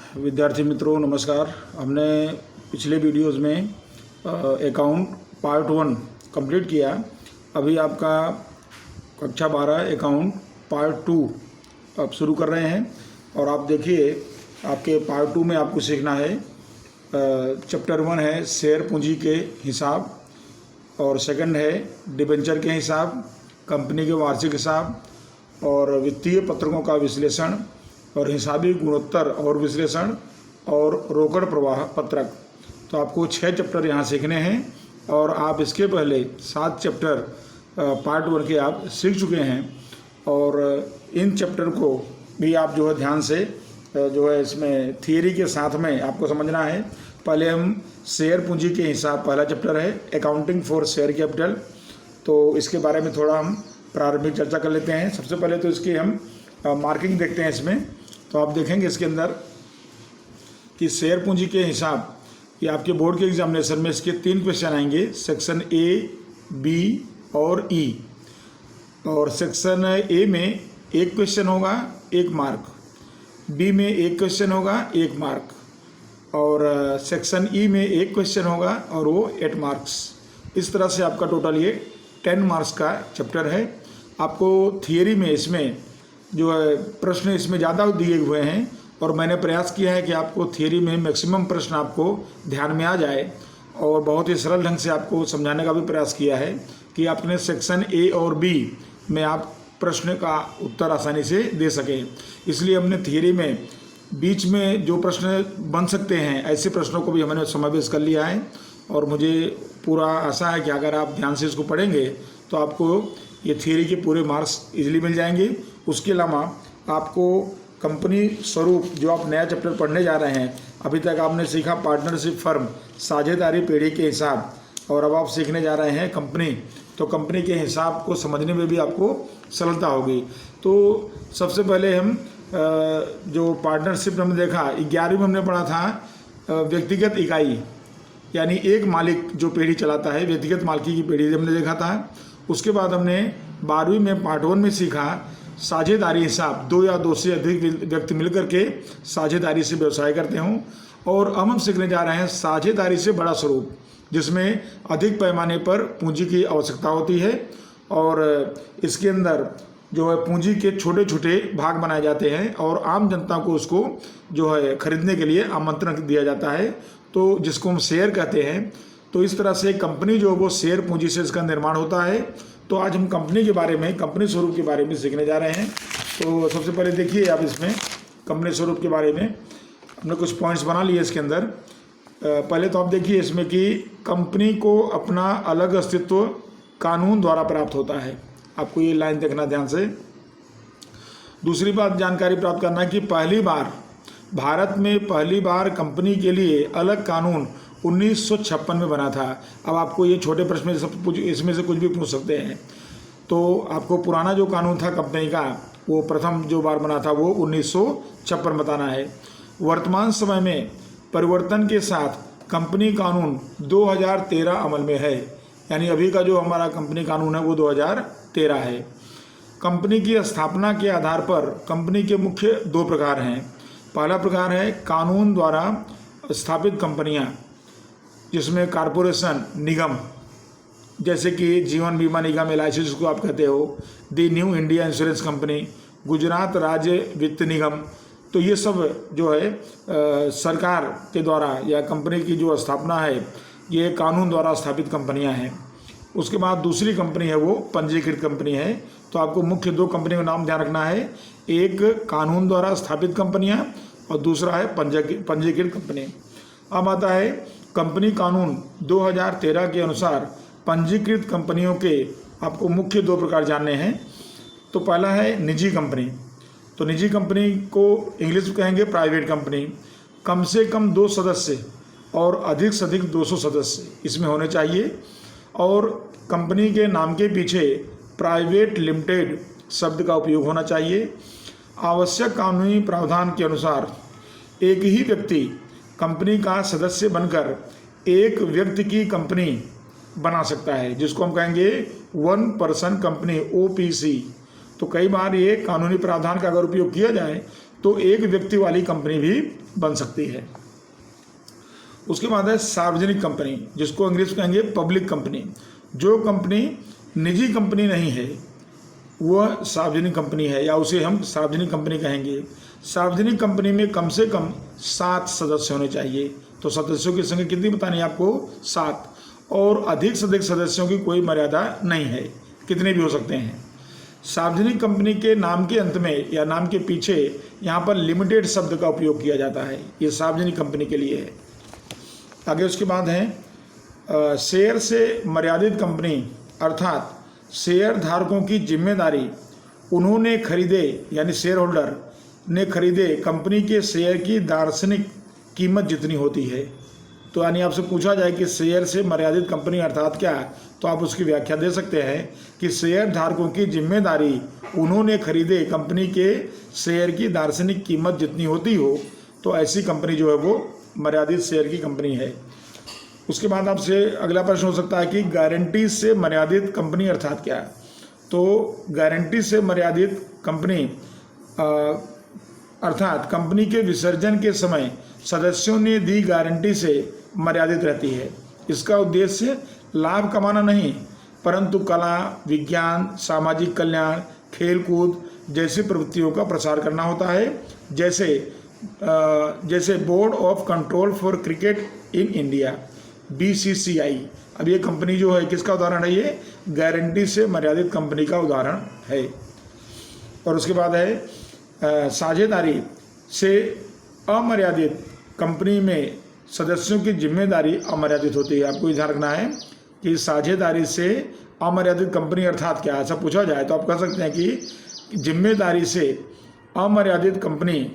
विद्यार्थी मित्रों नमस्कार। हमने पिछले वीडियोस में अकाउंट पार्ट 1 कंप्लीट किया। अभी आपका कक्षा 12 अकाउंट पार्ट 2 अब शुरू कर रहे हैं। और आप देखिए आपके पार्ट 2 में आपको सीखना है चैप्टर 1 है शेयर पूंजी के हिसाब, और सेकंड है डिबेंचर के हिसाब, कंपनी के वार्षिक हिसाब और वित्तीय पत्रकों का विश्लेषण और हिसाबी गुणोत्तर और विश्लेषण और रोकड़ प्रवाह पत्रक। तो आपको 6 चैप्टर यहाँ सीखने हैं और आप इसके पहले 7 चैप्टर पार्ट 1 के आप सीख चुके हैं। और इन चैप्टर को भी आप जो है ध्यान से जो है इसमें थियरी के साथ में आपको समझना है। पहले हम शेयर पूंजी के हिसाब पहला चैप्टर है अकाउंटिंग फॉर शेयर कैपिटल, तो इसके बारे में थोड़ा हम प्रारंभिक चर्चा कर लेते हैं। सबसे पहले तो इसकी हम मार्किंग देखते हैं इसमें। तो आप देखेंगे इसके अंदर कि शेयर पूंजी के हिसाब, ये आपके बोर्ड के एग्जामिनेशन में इसके 3 क्वेश्चन आएंगे, सेक्शन ए, बी और ई। और सेक्शन ए में 1 क्वेश्चन होगा 1 मार्क, बी में 1 क्वेश्चन होगा 1 मार्क, और सेक्शन ई में 1 क्वेश्चन होगा और वो 8 मार्क्स। इस तरह से आपका टोटल ये 10 मार्क्स का चैप्टर है। आपको थियरी में इसमें जो है प्रश्न इसमें ज़्यादा दिए हुए हैं और मैंने प्रयास किया है कि आपको थियरी में मैक्सिमम प्रश्न आपको ध्यान में आ जाए और बहुत ही सरल ढंग से आपको समझाने का भी प्रयास किया है कि आपने सेक्शन ए और बी में आप प्रश्न का उत्तर आसानी से दे सकें। इसलिए हमने थियरी में बीच में जो प्रश्न बन सकते हैं ऐसे प्रश्नों को भी हमने समावेश कर लिया है। और मुझे पूरा आशा है कि अगर आप ध्यान से इसको पढ़ेंगे तो आपको ये थियरी के पूरे मार्क्स इजीली मिल जाएंगे। उसके अलावा आपको कंपनी स्वरूप जो आप नया चैप्टर पढ़ने जा रहे हैं, अभी तक आपने सीखा पार्टनरशिप फर्म, साझेदारी पीढ़ी के हिसाब, और अब आप सीखने जा रहे हैं कंपनी। तो कंपनी के हिसाब को समझने में भी आपको सरलता होगी। तो सबसे पहले हम जो पार्टनरशिप हमने देखा 11वीं में हमने पढ़ा था व्यक्तिगत इकाई, यानी एक मालिक जो पीढ़ी चलाता है, व्यक्तिगत मालिकी की पीढ़ी हमने देखा था। उसके बाद हमने 12वीं में पार्ट 1 में सीखा साझेदारी हिसाब, 2 या 2 से अधिक व्यक्ति मिलकर के साझेदारी से व्यवसाय करते हों। और अब हम सीखने जा रहे हैं साझेदारी से बड़ा स्वरूप, जिसमें अधिक पैमाने पर पूंजी की आवश्यकता होती है और इसके अंदर जो है पूंजी के छोटे छोटे भाग बनाए जाते हैं और आम जनता को उसको जो है खरीदने के लिए आमंत्रण दिया जाता है, तो जिसको हम शेयर कहते हैं। तो इस तरह से कंपनी जो वो शेयर पूंजी से इसका निर्माण होता है। तो आज हम कंपनी के बारे में, कंपनी स्वरूप के बारे में सीखने जा रहे हैं। तो सबसे पहले देखिए आप इसमें कंपनी स्वरूप के बारे में हमने कुछ पॉइंट्स बना लिए इसके अंदर। पहले तो आप देखिए इसमें कि कंपनी को अपना अलग अस्तित्व कानून द्वारा प्राप्त होता है। आपको ये लाइन देखना ध्यान से। दूसरी बात जानकारी प्राप्त करना है कि भारत में पहली बार कंपनी के लिए अलग कानून 1956 में बना था। अब आपको ये छोटे प्रश्न इसमें से कुछ भी पूछ सकते हैं। तो आपको पुराना जो कानून था कंपनी का, वो प्रथम जो बार बना था वो 1956 बताना है। वर्तमान समय में परिवर्तन के साथ कंपनी कानून 2013 अमल में है, यानी अभी का जो हमारा कंपनी कानून है वो 2013 है। कंपनी की स्थापना के आधार पर कंपनी के मुख्य 2 प्रकार हैं। पहला प्रकार है कानून द्वारा स्थापित कंपनियां, जिसमें कारपोरेशन, निगम, जैसे कि जीवन बीमा निगम LIC जिसको आप कहते हो, दी new India insurance company, Gujarat राज्य वित्त निगम। तो ये सब जो है सरकार के द्वारा या कंपनी की जो स्थापना है ये कानून द्वारा स्थापित कंपनियां हैं। उसके बाद दूसरी कंपनी है वो पंजीकृत कंपनी है। तो आपको मुख्य 2 कंपनी का नाम ध्यान रखना है, एक कानून द्वारा स्थापित कंपनियां और दूसरा है पंजीकृत कंपनी। अब आता है कंपनी कानून 2013 के अनुसार पंजीकृत कंपनियों के आपको मुख्य 2 प्रकार जानने हैं। तो पहला है निजी कंपनी। तो निजी कंपनी को इंग्लिश में कहेंगे प्राइवेट कंपनी। कम से कम 2 सदस्य और अधिक से अधिक 200 सदस्य इसमें होने चाहिए और कंपनी के नाम के पीछे प्राइवेट लिमिटेड शब्द का उपयोग होना चाहिए। आवश्यक कानूनी प्रावधान के अनुसार एक ही व्यक्ति कंपनी का सदस्य बनकर एक व्यक्ति की कंपनी बना सकता है, जिसको हम कहेंगे 1 पर्सन कंपनी OPC। तो कई बार ये कानूनी प्रावधान का अगर उपयोग किया जाए तो एक व्यक्ति वाली कंपनी भी बन सकती है। उसके बाद है सार्वजनिक कंपनी, जिसको अंग्रेजी में कहेंगे पब्लिक कंपनी। जो कंपनी निजी कंपनी नहीं है वह सार्वजनिक कंपनी है, या उसे हम सार्वजनिक कंपनी कहेंगे। सार्वजनिक कंपनी में कम से कम 7 सदस्य होने चाहिए। तो सदस्यों की संख्या कितनी बतानी है आपको? 7। और अधिक से अधिक सदस्यों की कोई मर्यादा नहीं है, कितने भी हो सकते हैं। सार्वजनिक कंपनी के नाम के अंत में या नाम के पीछे यहाँ पर लिमिटेड शब्द का उपयोग किया जाता है, ये सार्वजनिक कंपनी के लिए है। आगे उसके बाद है शेयर से मर्यादित कंपनी, अर्थात शेयर धारकों की जिम्मेदारी उन्होंने खरीदे यानी शेयर होल्डर ने खरीदे कंपनी के शेयर की दार्शनिक कीमत जितनी होती है। तो यानी आपसे पूछा जाए कि शेयर से मर्यादित कंपनी अर्थात क्या है, तो आप उसकी व्याख्या दे सकते हैं कि शेयर धारकों की जिम्मेदारी उन्होंने खरीदे कंपनी के शेयर की दार्शनिक कीमत जितनी होती हो, तो ऐसी कंपनी जो है वो मर्यादित शेयर की कंपनी है। उसके बाद आपसे अगला प्रश्न हो सकता है कि गारंटी से मर्यादित कंपनी अर्थात क्या है। तो गारंटी से मर्यादित कंपनी अर्थात कंपनी के विसर्जन के समय सदस्यों ने दी गारंटी से मर्यादित रहती है। इसका उद्देश्य लाभ कमाना नहीं, परंतु कला, विज्ञान, सामाजिक कल्याण, खेलकूद जैसी प्रवृत्तियों का प्रसार करना होता है। जैसे board of control for cricket in India, BCCI। अब ये कंपनी जो है किसका उदाहरण है? ये गारंटी से मर्यादित कंपनी का उदाहरण है। और उसके बाद है साझेदारी से अमर्यादित कंपनी में सदस्यों की जिम्मेदारी अमर्यादित होती है। आपको ध्यान रखना है कि साझेदारी से अमर्यादित कंपनी अर्थात क्या, ऐसा पूछा जाए तो आप कह सकते हैं कि जिम्मेदारी से अमर्यादित कंपनी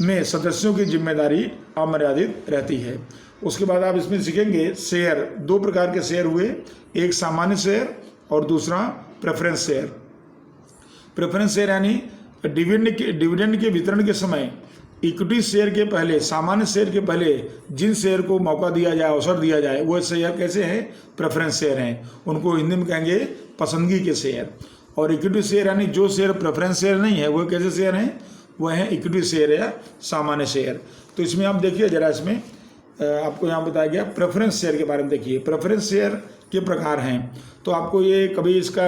में सदस्यों की जिम्मेदारी अमर्यादित रहती है। उसके बाद आप इसमें सीखेंगे शेयर, 2 प्रकार के शेयर हुए, एक सामान्य शेयर और दूसरा प्रेफरेंस शेयर। प्रेफरेंस शेयर यानी डिविडेंड के वितरण के समय इक्विटी शेयर के पहले, सामान्य शेयर के पहले जिन शेयर को मौका दिया जाए, अवसर दिया जाए, वो शेयर कैसे हैं? प्रेफरेंस शेयर हैं। उनको हिंदी में कहेंगे पसंदगी के शेयर। और इक्विटी शेयर यानी जो शेयर प्रेफरेंस शेयर नहीं है वो कैसे शेयर हैं? वह है इक्विटी शेयर या सामान्य शेयर। तो इसमें आप देखिए जरा, इसमें आपको यहाँ बताया गया प्रेफरेंस शेयर के बारे में। देखिए प्रेफरेंस शेयर के प्रकार हैं, तो आपको ये कभी इसका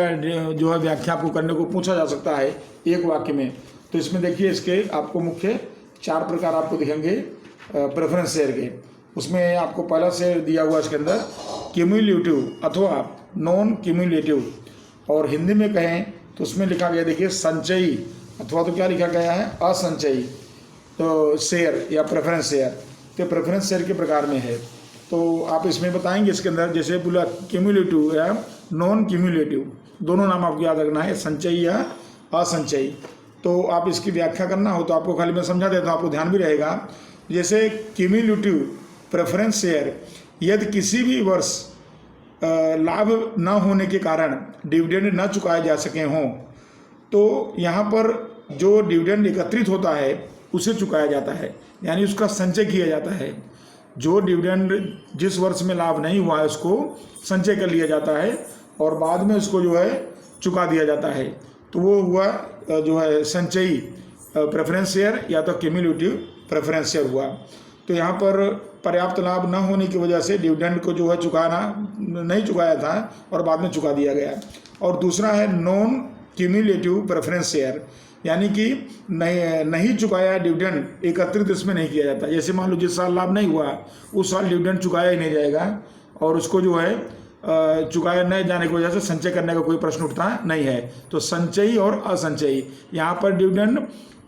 जो है व्याख्या आपको करने को पूछा जा सकता है एक वाक्य में। तो इसमें देखिए इसके आपको मुख्य 4 प्रकार आपको दिखेंगे प्रेफरेंस शेयर के। उसमें आपको पहला शेयर दिया हुआ इसके अंदर क्यूमुलेटिव अथवा नॉन क्यूमुलेटिव, और हिंदी में कहें तो उसमें लिखा गया देखिए संचयी, अथवा तो क्या लिखा गया है? असंचयी। तो शेयर या प्रेफरेंस शेयर, तो प्रेफरेंस शेयर के प्रकार में है। तो आप इसमें बताएंगे इसके अंदर, जैसे बोला क्यूमुलेटिव या नॉन क्यूमुलेटिव, दोनों नाम आपको याद रखना है, संचयी या असंचयी। तो आप इसकी व्याख्या करना हो तो आपको खाली मैं समझा देता हूँ, आपको ध्यान भी रहेगा। जैसे क्यूमुलेटिव प्रेफरेंस शेयर, यदि किसी भी वर्ष लाभ न होने के कारण डिविडेंड न चुकाए जा सके हों, तो यहाँ पर जो डिविडेंड एकत्रित होता है उसे चुकाया जाता है, यानी उसका संचय किया जाता है। जो डिविडेंड जिस वर्ष में लाभ नहीं हुआ है उसको संचय कर लिया जाता है और बाद में उसको जो है चुका दिया जाता है। तो वो हुआ जो है संचयी प्रेफरेंस शेयर या तो क्यूमुलेटिव प्रेफरेंस शेयर हुआ। तो यहाँ पर पर्याप्त लाभ न होने की वजह से डिविडेंड को जो है नहीं चुकाया था और बाद में चुका दिया गया। और दूसरा है नॉन क्यूमुलेटिव प्रेफरेंस शेयर, यानी कि नहीं चुकाया डिविडेंड एकत्रित इसमें नहीं किया जाता। जैसे मान लो जिस साल लाभ नहीं हुआ उस साल डिविडेंड चुकाया ही नहीं जाएगा और उसको जो है चुकाया नहीं जाने की वजह से संचय करने का कोई प्रश्न उठता नहीं है। तो संचयी और असंचयी, यहाँ पर डिविडेंड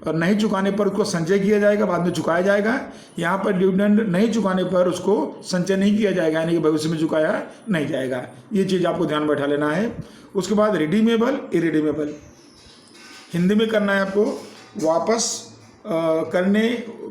नहीं चुकाने पर उसको संचय किया जाएगा, बाद में चुकाया जाएगा। यहाँ पर डिविडेंड नहीं चुकाने पर उसको संचय नहीं किया जाएगा, यानी कि भविष्य में चुकाया नहीं जाएगा। ये चीज़ आपको ध्यान बैठा लेना है। उसके बाद रिडीमेबल, इरिडीमेबल, हिंदी में करना है आपको वापस करने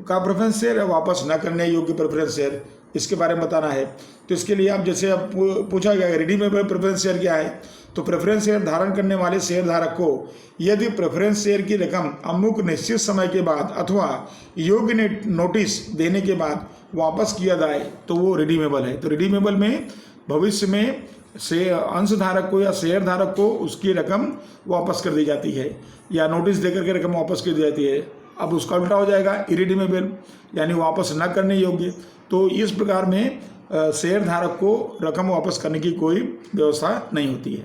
का प्रेफरेंस शेयर, वापस न करने योग्य प्रेफरेंस शेयर, इसके बारे में बताना है। तो इसके लिए आप जैसे अब पूछा गया रिडीमेबल प्रेफरेंस शेयर क्या है, तो प्रेफरेंस शेयर धारण करने वाले शेयर धारक को यदि प्रेफरेंस शेयर की रकम अमुक निश्चित समय के बाद अथवा योग्य नोटिस देने के बाद वापस किया जाए तो वो रिडीमेबल है। तो रिडीमेबल में भविष्य में अंश धारक को या शेयर धारक को उसकी रकम वापस कर दी जाती है या नोटिस देकर के रकम वापस कर दी जाती है। अब उसका उल्टा हो जाएगा इरिडीमेबल, यानी वापस न करने योग्य। तो इस प्रकार में शेयर धारक को रकम वापस करने की कोई व्यवस्था नहीं होती है।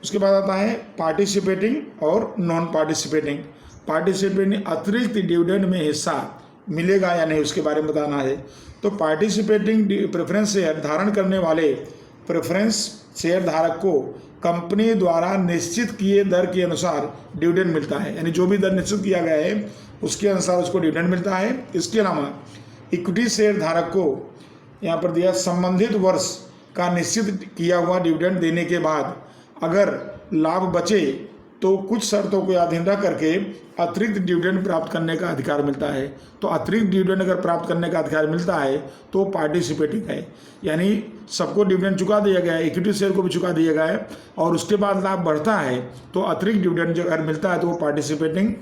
उसके बाद आता है पार्टिसिपेटिंग और नॉन पार्टिसिपेटिंग। पार्टिसिपेटिंग अतिरिक्त डिविडेंड में हिस्सा मिलेगा या नहीं उसके बारे में बताना है। तो पार्टिसिपेटिंग प्रेफरेंस शेयर धारण करने वाले प्रेफरेंस शेयर धारक को कंपनी द्वारा निश्चित किए दर के अनुसार डिविडेंड मिलता है, यानी जो भी दर निश्चित किया गया है उसके अनुसार उसको डिविडेंड मिलता है। इसके अलावा इक्विटी शेयर धारक को यहाँ पर दिया संबंधित वर्ष का निश्चित किया हुआ डिविडेंड देने के बाद अगर लाभ बचे तो कुछ शर्तों को अधीन रख करके अतिरिक्त डिविडेंड प्राप्त करने का अधिकार मिलता है। तो अतिरिक्त डिविडेंड अगर प्राप्त करने का अधिकार मिलता है तो पार्टिसिपेटिंग है, यानी सबको डिविडेंड चुका दिया गया है, इक्विटी शेयर को भी चुका दिया गया है और उसके बाद लाभ बढ़ता है तो अतिरिक्त डिविडेंड जो अगर मिलता है तो वो पार्टिसिपेटिंग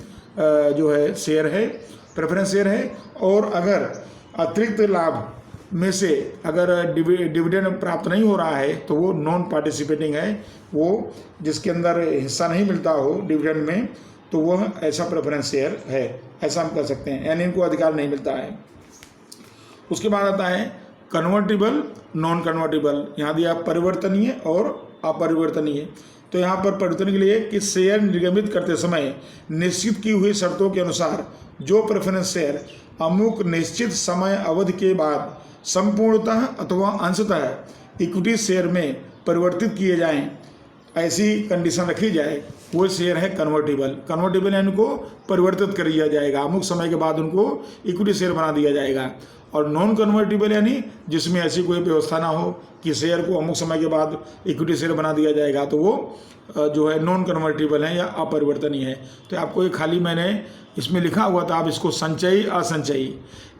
जो है शेयर है, प्रेफरेंस शेयर है। और अगर अतिरिक्त लाभ में से अगर डिविडेंड प्राप्त नहीं हो रहा है तो वो नॉन पार्टिसिपेटिंग है, वो जिसके अंदर हिस्सा नहीं मिलता हो डिविडेंड में तो वह ऐसा प्रेफरेंस शेयर है, ऐसा हम कह सकते हैं, यानी इनको अधिकार नहीं मिलता है। उसके बाद आता है कन्वर्टिबल नॉन कन्वर्टिबल। यहाँ दिया परिवर्तनीय और अपरिवर्तनीय। तो यहाँ पर परिवर्तन के लिए कि शेयर निर्गमित करते समय निश्चित की हुई शर्तों के अनुसार जो प्रेफरेंस शेयर अमुक निश्चित समय अवधि के बाद संपूर्णतः अथवा अंशतः इक्विटी शेयर में परिवर्तित किए जाएं, ऐसी कंडीशन रखी जाए, वो शेयर है कन्वर्टिबल। कन्वर्टिबल यानी उनको परिवर्तित कर दिया जाएगा, अमुक समय के बाद उनको इक्विटी शेयर बना दिया जाएगा। और नॉन कन्वर्टिबल यानी जिसमें ऐसी कोई व्यवस्था ना हो कि शेयर को अमुक समय के बाद इक्विटी शेयर बना दिया जाएगा, तो वो जो है नॉन कन्वर्टिबल है या अपरिवर्तनीय है। तो आपको ये खाली मैंने इसमें लिखा हुआ था, आप इसको संचयी असंचयी,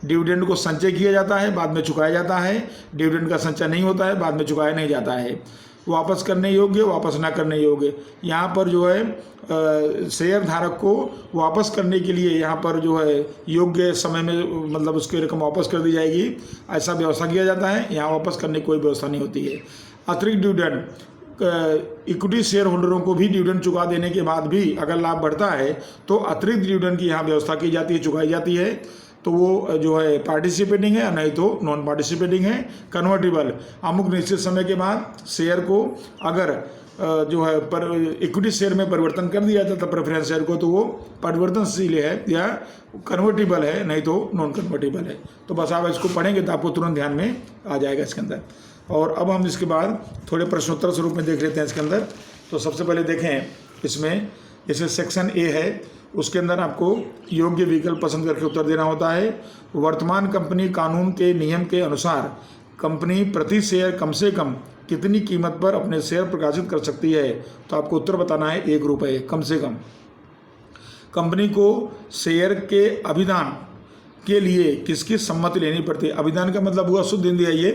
डिविडेंड को संचय किया जाता है बाद में चुकाया जाता है, डिविडेंड का संचय नहीं होता है बाद में चुकाया नहीं जाता है, वापस करने योग्य वापस ना करने योग्य। यहाँ पर जो है शेयर धारक को वापस करने के लिए यहाँ पर जो है योग्य समय में मतलब उसकी रकम वापस कर दी जाएगी, ऐसा व्यवस्था किया जाता है। यहाँ वापस करने की कोई व्यवस्था नहीं होती है। अतिरिक्त डिविडेंड इक्विटी शेयर होल्डरों को भी डिविडेंड चुका देने के बाद भी अगर लाभ बढ़ता है तो अतिरिक्त डिविडेंड की यहाँ व्यवस्था की जाती है, चुकाई जाती है। तो वो जो है पार्टिसिपेटिंग है, नहीं तो नॉन पार्टिसिपेटिंग है। कन्वर्टिबल अमुक निश्चित समय के बाद शेयर को अगर जो है इक्विटी शेयर में परिवर्तन कर दिया जाता प्रेफरेंस शेयर को तो वो परिवर्तनशील है या कन्वर्टिबल है, नहीं तो नॉन कन्वर्टिबल है। तो बस आप इसको पढ़ेंगे तो आपको तुरंत ध्यान में आ जाएगा इसके अंदर। और अब हम इसके बाद थोड़े प्रश्नोत्तर स्वरूप में देख लेते हैं इसके अंदर। तो सबसे पहले देखें इसमें जैसे सेक्शन ए है, उसके अंदर आपको योग्य विकल्प पसंद करके उत्तर देना होता है। वर्तमान कंपनी कानून के नियम के अनुसार कंपनी प्रति शेयर कम से कम कितनी कीमत पर अपने शेयर प्रकाशित कर सकती है? तो आपको उत्तर बताना है 1 रुपये कम से कम। कंपनी को शेयर के अभिदान के लिए किसकी सम्मति लेनी पड़ती है? अभिदान का मतलब हुआ शुद्ध हिंदी है ये,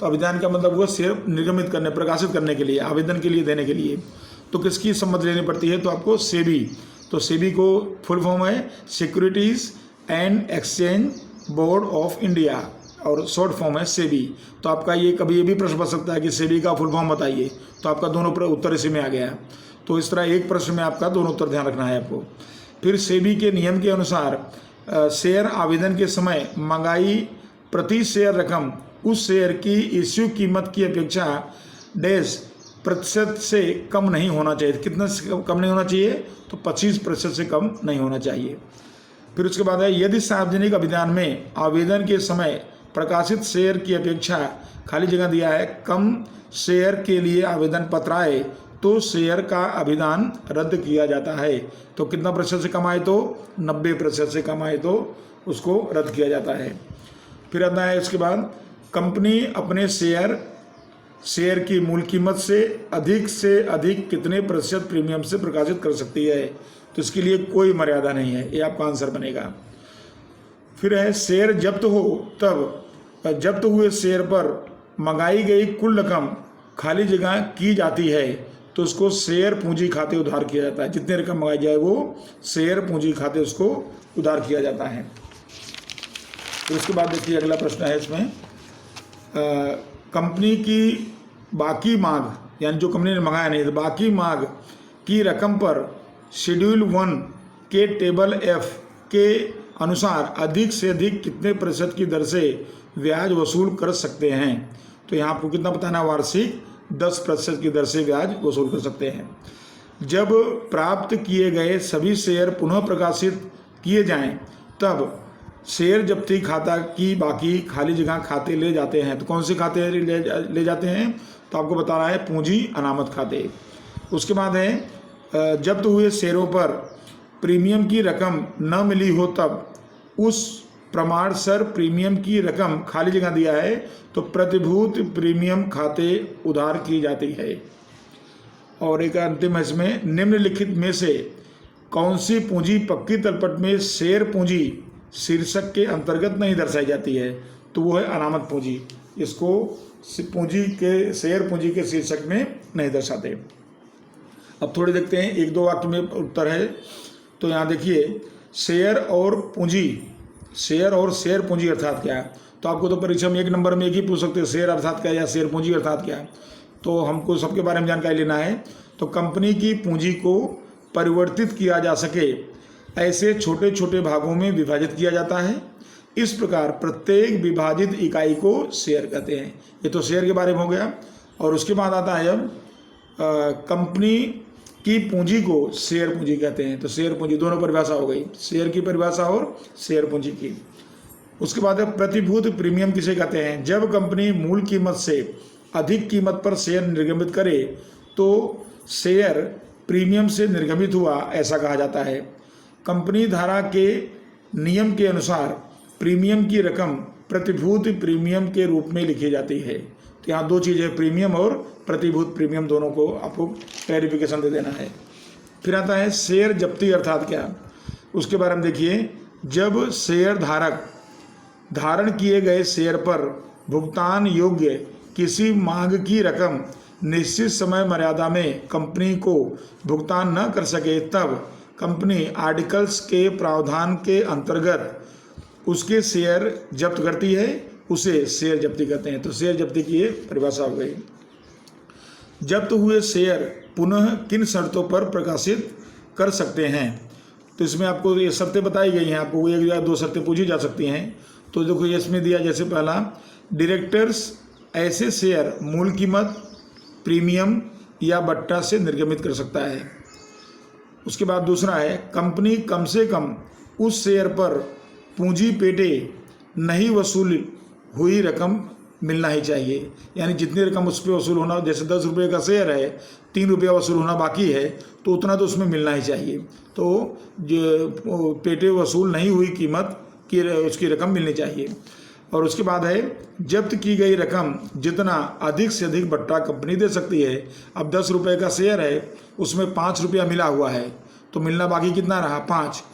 तो अभिदान का मतलब हुआ शेयर निर्गमित करने प्रकाशित करने के लिए, आवेदन के लिए देने के लिए। तो किसकी सम्मति लेनी पड़ती है? तो आपको सेबी। तो सेबी को फुल फॉर्म है securities and exchange board of India और शॉर्ट फॉर्म है सेबी। तो आपका ये कभी ये भी प्रश्न बन सकता है कि सेबी का फुल फॉर्म बताइए, तो आपका दोनों उत्तर इसी में आ गया। तो इस तरह एक प्रश्न में आपका दोनों उत्तर ध्यान रखना है आपको। फिर सेबी के नियम के अनुसार शेयर आवेदन के समय मंगाई प्रति शेयर रकम उस शेयर की इश्यू कीमत की अपेक्षा %, से कम नहीं होना चाहिए। कितना कम नहीं होना चाहिए? तो 25% से कम नहीं होना चाहिए। फिर उसके बाद है यदि सार्वजनिक अभियान में आवेदन के समय प्रकाशित शेयर की अपेक्षा खाली जगह दिया है कम शेयर के लिए आवेदन पत्र आए तो शेयर का अभिदान रद्द किया जाता है। तो कितना प्रतिशत से कम आए? तो 90% से कम आए तो उसको रद्द किया जाता है। फिर आता है इसके बाद कंपनी अपने शेयर की मूल कीमत से अधिक कितने प्रतिशत प्रीमियम से प्रकाशित कर सकती है? तो इसके लिए कोई मर्यादा नहीं है, ये आपका आंसर बनेगा। फिर है शेयर जब्त हो तब जब्त हुए शेयर पर मंगाई गई कुल रकम खाली जगह की जाती है तो उसको शेयर पूंजी खाते उधार किया जाता है। जितनी रकम मंगाई जाए वो शेयर पूंजी खाते उसको उधार किया जाता है। फिर उसके बाद देखिए अगला प्रश्न है इसमें कंपनी की बाकी मांग यानी जो कंपनी ने मंगाया नहीं तो बाकी मांग की रकम पर शेड्यूल 1 के टेबल F के अनुसार अधिक से अधिक कितने प्रतिशत की दर से ब्याज वसूल कर सकते हैं। तो यहाँ आपको कितना बताना, वार्षिक 10% की दर से ब्याज वसूल कर सकते हैं। जब प्राप्त किए गए सभी शेयर पुनः प्रकाशित किए जाएं, तब शेयर जब्ती खाता की बाकी खाली जगह खाते ले जाते हैं। तो कौन से खाते ले जाते हैं, तो आपको बता रहा है पूंजी अनामत खाते। उसके बाद है जब्त हुए शेयरों पर प्रीमियम की रकम न मिली हो, तब उस प्रमाण सर प्रीमियम की रकम खाली जगह दिया है तो प्रतिभूत प्रीमियम खाते उधार की जाती है। और एक अंतिम है इसमें, निम्नलिखित में से कौन सी पूंजी पक्की तलपट में शेयर पूंजी शीर्षक के अंतर्गत नहीं दर्शाई जाती है, तो वो है अनामत पूंजी। इसको पूंजी के शेयर पूंजी के शीर्षक में नहीं दर्शाते। अब थोड़े देखते हैं, एक दो वाक्य में उत्तर है। तो यहाँ देखिए, शेयर और शेयर पूंजी अर्थात क्या है। तो आपको तो परीक्षा में 1 नंबर में एक ही पूछ सकते हैं, शेयर अर्थात क्या या शेयर पूंजी अर्थात क्या। तो हमको सबके बारे में जानकारी लेना है। तो कंपनी की पूंजी को परिवर्तित किया जा सके ऐसे छोटे छोटे भागों में विभाजित किया जाता है। इस प्रकार प्रत्येक विभाजित इकाई को शेयर कहते हैं। ये तो शेयर के बारे में हो गया। और उसके बाद आता है अब कंपनी की पूंजी को शेयर पूंजी कहते हैं। तो शेयर पूंजी, दोनों परिभाषा हो गई, शेयर की परिभाषा और शेयर पूंजी की। उसके बाद है प्रतिभूत प्रीमियम किसे कहते हैं। जब कंपनी मूल कीमत से अधिक कीमत पर शेयर निर्गमित करे तो शेयर प्रीमियम से निर्गमित हुआ, ऐसा कहा जाता है। कंपनी धारा के नियम के अनुसार प्रीमियम की रकम प्रतिभूत प्रीमियम के रूप में लिखी जाती है। तो यहाँ दो चीज़ें, प्रीमियम और प्रतिभूत प्रीमियम, दोनों को आपको क्लैरिफिकेशन दे देना है। फिर आता है शेयर जब्ती अर्थात क्या। उसके बारे में देखिए, जब शेयर धारक धारण किए गए शेयर पर भुगतान योग्य किसी मांग की रकम निश्चित समय मर्यादा में कंपनी को भुगतान न कर सके, तब कंपनी आर्टिकल्स के प्रावधान के अंतर्गत उसके शेयर जब्त करती है, उसे शेयर जब्ती कहते हैं। तो शेयर जब्ती की ये परिभाषा हो गई। जब्त हुए शेयर पुनः किन शर्तों पर प्रकाशित कर सकते हैं। तो इसमें आपको ये शर्तें बताई गई हैं, आपको 1 या 2 शर्तें पूछी जा सकती हैं। तो देखो इसमें दिया, जैसे पहला, डायरेक्टर्स ऐसे शेयर मूल कीमत, प्रीमियम या बट्टा से निर्गमित कर सकता है। उसके बाद दूसरा है, कंपनी कम से कम उस शेयर पर पूंजी पेटे नहीं वसूल हुई रकम मिलना ही चाहिए। यानी जितनी रकम उस पर वसूल होना, जैसे 10 रुपये का शेयर है, 3 रुपया वसूल होना बाकी है, तो उतना तो उसमें मिलना ही चाहिए। तो जो पेटे वसूल नहीं हुई कीमत की उसकी रकम मिलनी चाहिए। और उसके बाद है, जब्त की गई रकम जितना अधिक से अधिक बट्टा कंपनी दे सकती है। अब 10 रुपये का शेयर है, उसमें 5 रुपया मिला हुआ है, तो मिलना बाकी कितना रहा, 5।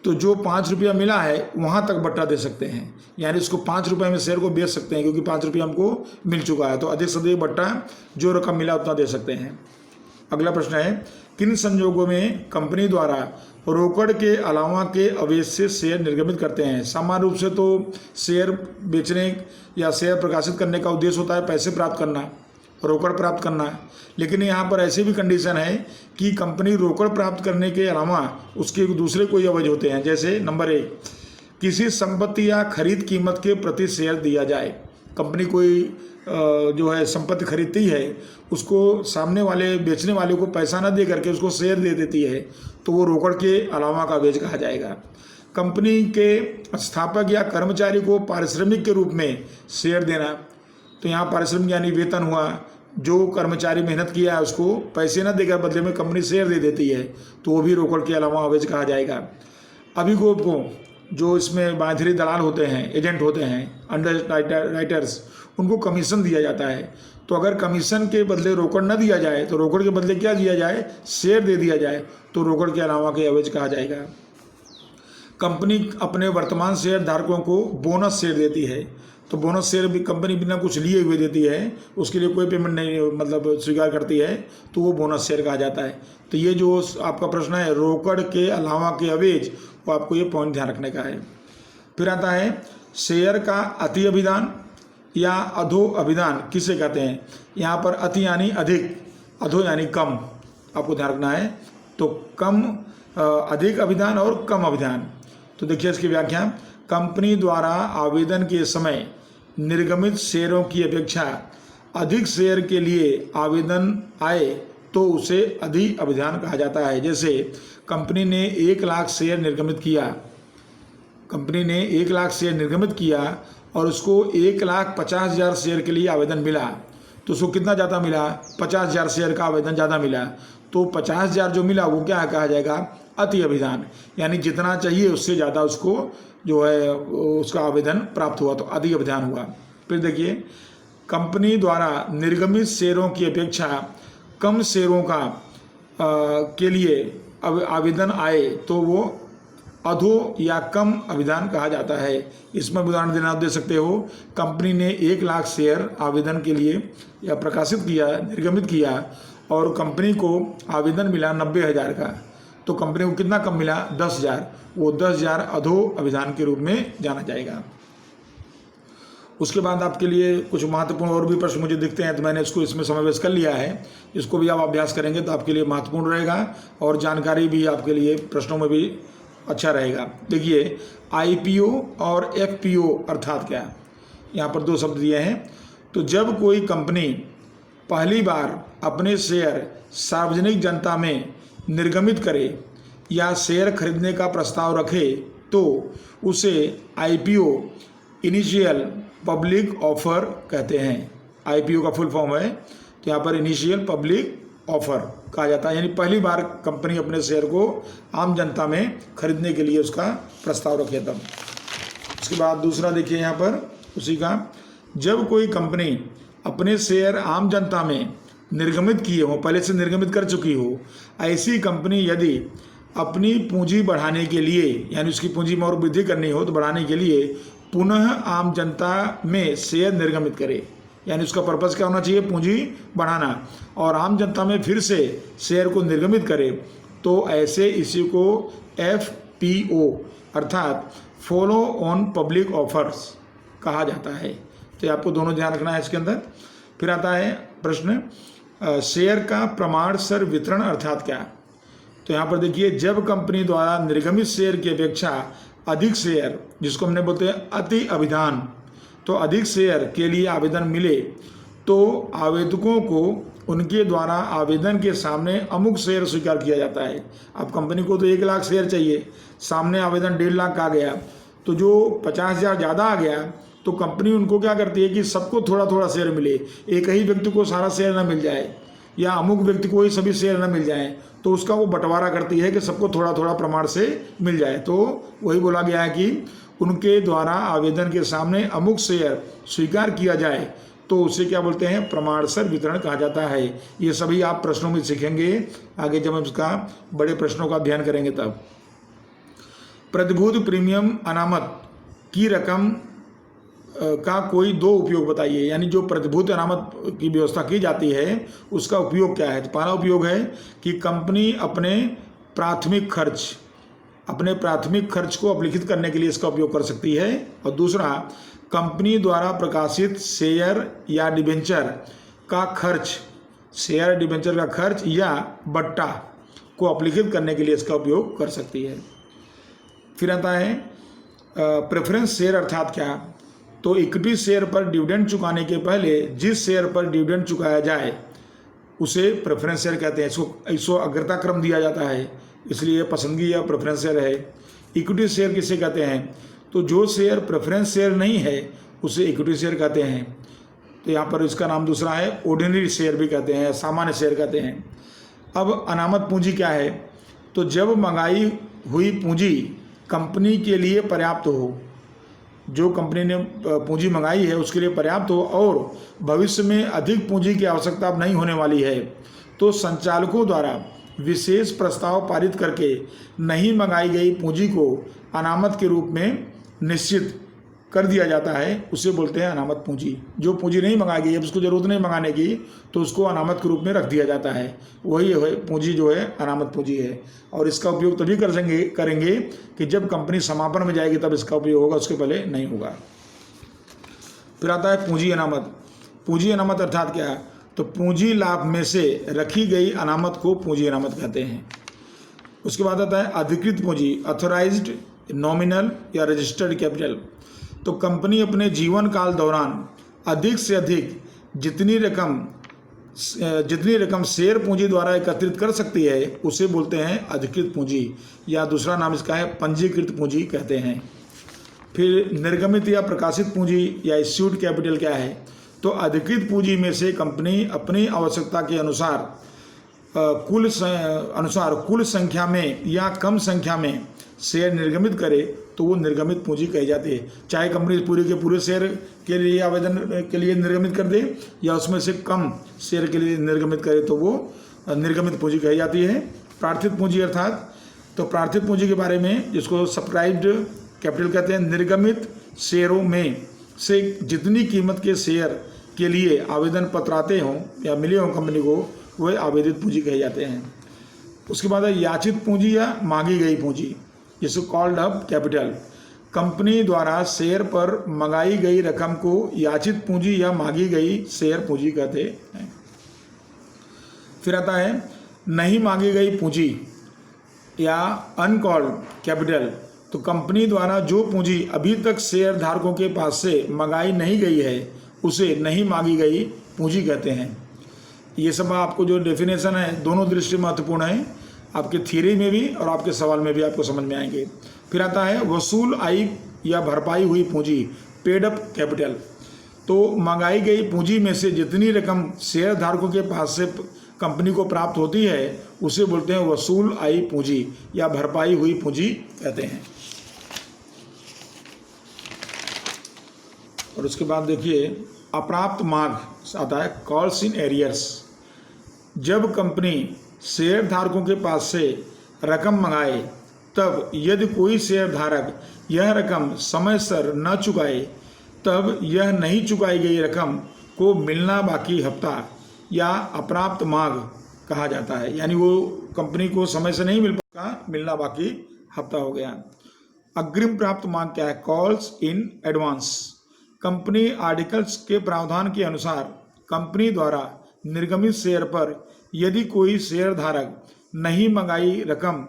तो जो 5 रुपया मिला है वहाँ तक बट्टा दे सकते हैं, यानी इसको 5 रुपये में शेयर को बेच सकते हैं, क्योंकि 5 रुपया हमको मिल चुका है। तो अधिक से अधिक बट्टा जो रकम मिला उतना दे सकते हैं। अगला प्रश्न है, किन संजोगों में कंपनी द्वारा रोकड़ के अलावा के अवधि से शेयर निर्गमित करते हैं। सामान्य रूप से तो शेयर बेचने या शेयर प्रकाशित करने का उद्देश्य होता है पैसे प्राप्त करना, रोकड़ प्राप्त करना। लेकिन यहाँ पर ऐसी भी कंडीशन है कि कंपनी रोकड़ प्राप्त करने के अलावा उसके दूसरे कोई अवधि होते हैं। जैसे नंबर 1, किसी संपत्ति या खरीद कीमत के प्रति शेयर दिया जाए। कंपनी कोई जो है संपत्ति खरीदती है, उसको सामने वाले बेचने वाले को पैसा न दे करके उसको शेयर दे देती है, तो वो रोकड़ के अलावा का अवधि कहा जाएगा। कंपनी के स्थापक या कर्मचारी को पारिश्रमिक के रूप में शेयर देना। तो यहाँ पारिश्रमिक यानी वेतन हुआ, जो कर्मचारी मेहनत किया है उसको पैसे न देकर बदले में कंपनी शेयर दे देती है, तो वो भी रोकड़ के अलावा अवधि कहा जाएगा। अभिगोप को, जो इसमें बांधरी दलाल होते हैं, एजेंट होते हैं, अंडर राइटर्स, उनको कमीशन दिया जाता है। तो अगर कमीशन के बदले रोकड़ न दिया जाए, तो रोकड़ के बदले क्या दिया जाए, शेयर दे दिया जाए, तो रोकड़ के अलावा के अवधि कहा जाएगा। कंपनी अपने वर्तमान शेयर धारकों को बोनस शेयर देती है। तो बोनस शेयर भी कंपनी बिना कुछ लिए हुए देती है, उसके लिए कोई पेमेंट नहीं मतलब स्वीकार करती है, तो वो बोनस शेयर कहा जाता है। तो ये जो आपका प्रश्न है रोकड़ के अलावा के अवधि, वो आपको ये पॉइंट ध्यान रखने का है। फिर आता है, शेयर का अति अभिदान या अधो अभिदान किसे कहते हैं। यहाँ पर अति यानी अधिक, अधो यानी कम, आपको ध्यान रखना है। तो कम, अधिक अभिदान और कम अभिदान। तो देखिए इसकी व्याख्या, कंपनी द्वारा आवेदन के समय निर्गमित शेयरों की अपेक्षा अधिक शेयर के लिए आवेदन आए तो उसे अधि अभिधान कहा जाता है। जैसे कंपनी ने 1 लाख शेयर निर्गमित किया, कंपनी ने 1 लाख शेयर निर्गमित किया और उसको 1,50,000 शेयर के लिए आवेदन मिला, तो उसको कितना ज़्यादा मिला, 50,000 शेयर का आवेदन ज़्यादा मिला, तो 50,000 जो मिला वो क्या कहा जाएगा, अति अभिधान, यानी जितना चाहिए उससे ज़्यादा उसको जो है उसका आवेदन प्राप्त हुआ तो अधि अभिधान हुआ। फिर देखिए, कंपनी द्वारा निर्गमित शेयरों की अपेक्षा कम शेयरों का के लिए आवेदन आए तो वो अधो या कम अभिधान कहा जाता है। इसमें उदाहरण देना दे सकते हो, कंपनी ने 1 लाख शेयर आवेदन के लिए या प्रकाशित किया, निर्गमित किया और कंपनी को आवेदन मिला 90,000 का, तो कंपनी को कितना कम मिला, 10,000, वो 10,000 अधो अभिधान के रूप में जाना जाएगा। उसके बाद आपके लिए कुछ महत्वपूर्ण और भी प्रश्न मुझे दिखते हैं, तो मैंने इसको इसमें समावेश कर लिया है। इसको भी आप अभ्यास करेंगे तो आपके लिए महत्वपूर्ण रहेगा और जानकारी भी आपके लिए प्रश्नों में भी अच्छा रहेगा। देखिए, IPO और FPO अर्थात क्या, यहाँ पर 2 शब्द दिए हैं। तो जब कोई कंपनी पहली बार अपने शेयर सार्वजनिक जनता में निर्गमित करे या शेयर खरीदने का प्रस्ताव रखे तो उसे IPO इनिशियल पब्लिक ऑफर कहते हैं। IPO का फुल फॉर्म है, तो यहाँ पर इनिशियल पब्लिक ऑफर कहा जाता है, यानी पहली बार कंपनी अपने शेयर को आम जनता में खरीदने के लिए उसका प्रस्ताव रखे तब। उसके बाद दूसरा देखिए यहाँ पर उसी का, जब कोई कंपनी अपने शेयर आम जनता में निर्गमित किए हो, पहले से निर्गमित कर चुकी हो, ऐसी कंपनी यदि अपनी पूंजी बढ़ाने के लिए, यानी उसकी पूंजी में और वृद्धि करनी हो तो बढ़ाने के लिए पुनः आम जनता में शेयर निर्गमित करे, यानी उसका पर्पज़ क्या होना चाहिए, पूंजी बढ़ाना, और आम जनता में फिर से शेयर को निर्गमित करे, तो ऐसे इसी को FPO अर्थात फॉलो ऑन पब्लिक ऑफर्स कहा जाता है। तो आपको दोनों ध्यान रखना है इसके अंदर। फिर आता है प्रश्न, शेयर का प्रमाणसर वितरण अर्थात क्या। तो यहाँ पर देखिए, जब कंपनी द्वारा निर्गमित शेयर की अपेक्षा अधिक शेयर, जिसको हमने बोलते हैं अति अभिधान, तो अधिक शेयर के लिए आवेदन मिले तो आवेदकों को उनके द्वारा आवेदन के सामने अमुक शेयर स्वीकार किया जाता है। अब कंपनी को तो 1 लाख शेयर चाहिए, सामने आवेदन 1.5 लाख का आ गया, तो जो 50,000 ज़्यादा आ गया तो कंपनी उनको क्या करती है कि सबको थोड़ा थोड़ा शेयर मिले, एक ही व्यक्ति को सारा शेयर ना मिल जाए या अमुक व्यक्ति को ही सभी शेयर ना मिल जाए, तो उसका वो बंटवारा करती है कि सबको थोड़ा थोड़ा प्रमाण से मिल जाए। तो वही बोला गया है कि उनके द्वारा आवेदन के सामने अमुक शेयर स्वीकार किया जाए तो उसे क्या बोलते हैं, प्रमाणसर वितरण कहा जाता है। ये सभी आप प्रश्नों में सीखेंगे आगे जब हम इसका बड़े प्रश्नों का अध्ययन करेंगे तब। प्रतिभूति प्रीमियम अनामत की रकम का कोई 2 उपयोग बताइए, यानी जो प्रतिभूति अनामत की व्यवस्था की जाती है उसका उपयोग क्या है। तो पहला उपयोग है कि कंपनी अपने प्राथमिक खर्च को अपलिखित करने के लिए इसका उपयोग कर सकती है, और दूसरा कंपनी द्वारा प्रकाशित शेयर या डिबेंचर का खर्च, शेयर डिबेंचर का खर्च या बट्टा को अपलिखित करने के लिए इसका उपयोग कर सकती है। फिर आता है प्रेफरेंस शेयर अर्थात क्या। तो इक्विटी शेयर पर डिविडेंड चुकाने के पहले जिस शेयर पर डिविडेंड चुकाया जाए उसे प्रेफरेंस शेयर कहते हैं। इसको अग्रता क्रम दिया जाता है, इसलिए पसंदगी या प्रेफरेंस शेयर है। इक्विटी शेयर किसे कहते हैं, तो जो शेयर प्रेफरेंस शेयर नहीं है उसे इक्विटी शेयर कहते हैं। तो यहाँ पर इसका नाम दूसरा है, ऑर्डिनरी शेयर भी कहते हैं, सामान्य शेयर कहते हैं। अब अनामत पूंजी क्या है, तो जब मंगाई हुई पूंजी कंपनी के लिए पर्याप्त हो, जो कंपनी ने पूंजी मंगाई है उसके लिए पर्याप्त हो और भविष्य में अधिक पूंजी की आवश्यकता अब नहीं होने वाली है, तो संचालकों द्वारा विशेष प्रस्ताव पारित करके नहीं मंगाई गई पूंजी को अनामत के रूप में निश्चित कर दिया जाता है, उसे बोलते हैं अनामत पूंजी। जो पूंजी नहीं मंगाई गई, अब उसको जरूरत नहीं मंगाने की, तो उसको अनामत के रूप में रख दिया जाता है, वही है पूंजी जो है अनामत पूंजी है। और इसका उपयोग तभी करेंगे कि जब कंपनी समापन में जाएगी तब इसका उपयोग होगा, उसके पहले नहीं होगा। फिर आता है पूंजी अनामत। पूंजी अनामत अर्थात क्या है, तो पूंजी लाभ में से रखी गई अनामत को पूंजी अनामत कहते हैं। उसके बाद आता है अधिकृत पूंजी, ऑथोराइज्ड नॉमिनल या रजिस्टर्ड कैपिटल। तो कंपनी अपने जीवन काल दौरान अधिक से अधिक जितनी रकम शेयर पूंजी द्वारा एकत्रित कर सकती है उसे बोलते हैं अधिकृत पूंजी, या दूसरा नाम इसका है पंजीकृत पूंजी कहते हैं। फिर निर्गमित या प्रकाशित पूंजी या इश्यूड कैपिटल क्या है? तो अधिकृत पूंजी में से कंपनी अपनी आवश्यकता के अनुसार कुल संख्या में या कम संख्या में शेयर निर्गमित करे तो वो निर्गमित पूंजी कही जाती है। चाहे कंपनी पूरे के पूरे शेयर के लिए आवेदन के लिए निर्गमित कर दे या उसमें से कम शेयर के लिए निर्गमित करे तो वो निर्गमित पूंजी कही जाती है। प्रार्थित पूंजी अर्थात, तो प्रार्थित पूंजी के बारे में जिसको सब्सक्राइब्ड कैपिटल कहते हैं, निर्गमित शेयरों में से जितनी कीमत के शेयर के लिए आवेदन पत्र आते हों या मिले हों कंपनी को, वह आवेदित पूंजी कहे जाते हैं। उसके बाद है याचित पूंजी या मांगी गई पूंजी, जिसको कॉल्ड अप कैपिटल। कंपनी द्वारा शेयर पर मंगाई गई रकम को याचित पूंजी या मांगी गई शेयर पूंजी कहते हैं। फिर आता है नहीं मांगी गई पूंजी या अनकॉल्ड कैपिटल। तो कंपनी द्वारा जो पूंजी अभी तक शेयर धारकों के पास से मंगाई नहीं गई है उसे नहीं मांगी गई पूंजी कहते हैं। ये सब आपको जो डेफिनेशन है दोनों दृष्टि महत्वपूर्ण है, आपके थ्योरी में भी और आपके सवाल में भी आपको समझ में आएंगे। फिर आता है वसूल आई या भरपाई हुई पूंजी, पेड अप कैपिटल। तो मंगाई गई पूंजी में से जितनी रकम शेयर धारकों के पास से कंपनी को प्राप्त होती है उसे बोलते हैं वसूल आई पूंजी या भरपाई हुई पूंजी कहते हैं। और उसके बाद देखिए अप्राप्त मांग आता है, कॉल्स इन एरियर्स। जब कंपनी शेयर धारकों के पास से रकम मंगाए तब यदि कोई शेयर धारक यह रकम समय पर न चुकाए तब यह नहीं चुकाई गई रकम को मिलना बाकी हफ्ता या अप्राप्त मांग कहा जाता है। यानी वो कंपनी को समय से नहीं मिल पाता, मिलना बाकी हफ्ता हो गया। अग्रिम प्राप्त मांग क्या है? Calls in advance. Company articles के प्रावधान के अनुसार कंपनी द्वारा निर्गमित शेयर पर यदि कोई शेयर धारक नहीं मंगाई रकम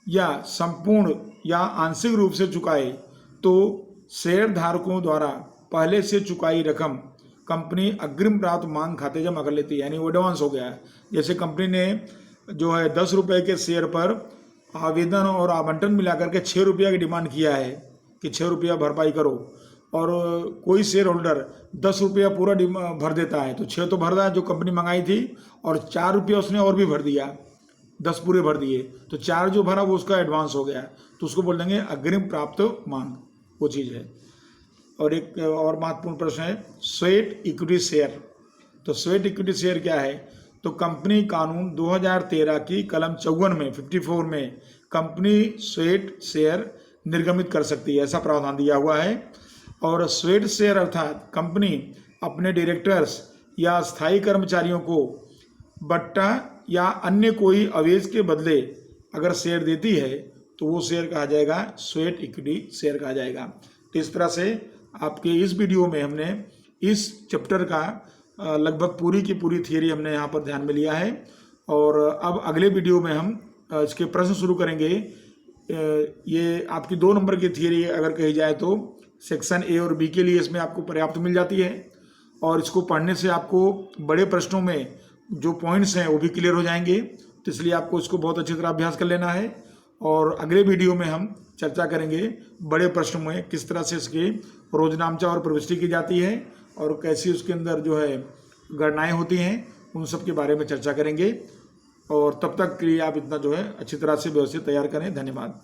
या संपूर्ण या आंशिक रूप से चुकाए तो शेयर धारकों द्वारा पहले से चुकाई रकम कंपनी अग्रिम प्राप्त मांग खाते जमा कर लेती है, यानी वो एडवांस हो गया है। जैसे कंपनी ने जो है 10 रुपये के शेयर पर आवेदन और आवंटन मिलाकर के 6 रुपया की डिमांड किया है कि 6 रुपया भरपाई करो, और कोई शेयर होल्डर 10 रुपया पूरा भर देता है तो 6 तो भर रहा है जो कंपनी मंगाई थी, और 4 रुपया उसने और भी भर दिया, 10 पूरे भर दिए तो 4 जो भरा वो उसका एडवांस हो गया, तो उसको बोल देंगे अग्रिम प्राप्त मांग, वो चीज़ है। और एक और महत्वपूर्ण प्रश्न है स्वेट इक्विटी शेयर। तो स्वेट इक्विटी शेयर क्या है? तो कंपनी कानून 2013 की कलम 54 में 54 में कंपनी स्वेट शेयर निर्गमित कर सकती है, ऐसा प्रावधान दिया हुआ है। और स्वेट शेयर अर्थात कंपनी अपने डायरेक्टर्स या स्थायी कर्मचारियों को बट्टा या अन्य कोई अवेज के बदले अगर शेयर देती है तो वो शेयर कहा जाएगा स्वेट इक्विटी शेयर कहा जाएगा। तो इस तरह से आपके इस वीडियो में हमने इस चैप्टर का लगभग पूरी की पूरी थियरी हमने यहाँ पर ध्यान में लिया है। और अब अगले वीडियो में हम इसके प्रश्न शुरू करेंगे। ये आपकी 2 नंबर की थियरी अगर कही जाए तो सेक्शन ए और बी के लिए इसमें आपको पर्याप्त मिल जाती है, और इसको पढ़ने से आपको बड़े प्रश्नों में जो पॉइंट्स हैं वो भी क्लियर हो जाएंगे। तो इसलिए आपको इसको बहुत अच्छी तरह अभ्यास कर लेना है। और अगले वीडियो में हम चर्चा करेंगे बड़े प्रश्नों में किस तरह से इसके रोजनामचा और प्रविष्टि की जाती है और कैसी उसके अंदर जो है गणनाएँ होती हैं, उन सब के बारे में चर्चा करेंगे। और तब तक के लिए आप इतना जो है अच्छी तरह से व्यवस्थित तैयार करें। धन्यवाद।